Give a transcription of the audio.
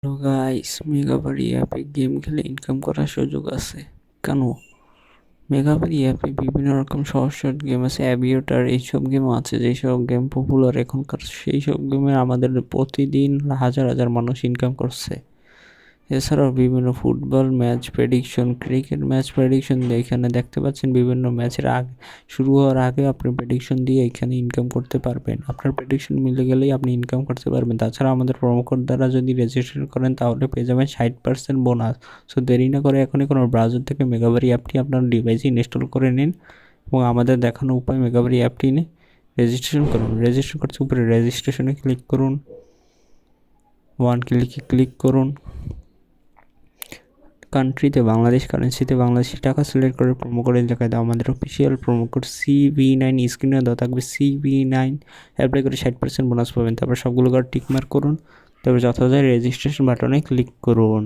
Hello guys, মেগাবাড়ি অ্যাপে game খেলে income করার সুযোগ আছে। কেন? মেগাবাড়ি অ্যাপে বিভিন্ন রকম সহজ সহজ গেম আছে, অ্যাভিয়েটার এইসব গেমও আছে, যেসব গেম পপুলার এখনকার। সেই সব গেমে আমাদের প্রতিদিন হাজার হাজার মানুষ ইনকাম করছে। এছাড়াও বিভিন্ন football match prediction, cricket match prediction এখানে দেখতে পাচ্ছেন। বিভিন্ন ম্যাচের শুরু হওয়ার আগে আপনি প্রেডিকশন দিয়ে এখানে ইনকাম করতে পারবেন। আপনার প্রেডিকশন মিলে গেলেই আপনি ইনকাম করতে পারবেন। তাছাড়া আমাদের প্রোমো কোড দ্বারা যদি রেজিস্ট্রেশন করেন তাহলে পেয়ে যাবেন 60% বোনাস। সো দেরি না করে এখনই কোনো ব্রাউজার থেকে মেগাবাড়ি অ্যাপটি আপনার ডিভাইসে ইনস্টল করে নিন এবং আমাদের দেখানো উপায় মেগাবাড়ি অ্যাপটি নিয়ে রেজিস্ট্রেশন করুন। রেজিস্ট্রেশন করতে উপরে রেজিস্ট্রেশনে ক্লিক করুন, ওয়ান ক্লিকে ক্লিক করুন। কান্ট্রিতে বাংলাদেশ, কারেন্সিতে বাংলাদেশি টাকা সিলেক্ট করে প্রোমো কোড এলাকায় দাও। আমাদের অফিসিয়াল প্রোমো কোড CV9 স্ক্রিনে দেওয়া থাকবে। CV9 অ্যাপ্লাই করে 60% বোনাস পাবেন। তারপর সবগুলো টিক মার্ক করুন, তারপর যথাযথ রেজিস্ট্রেশন বাটনে ক্লিক করুন।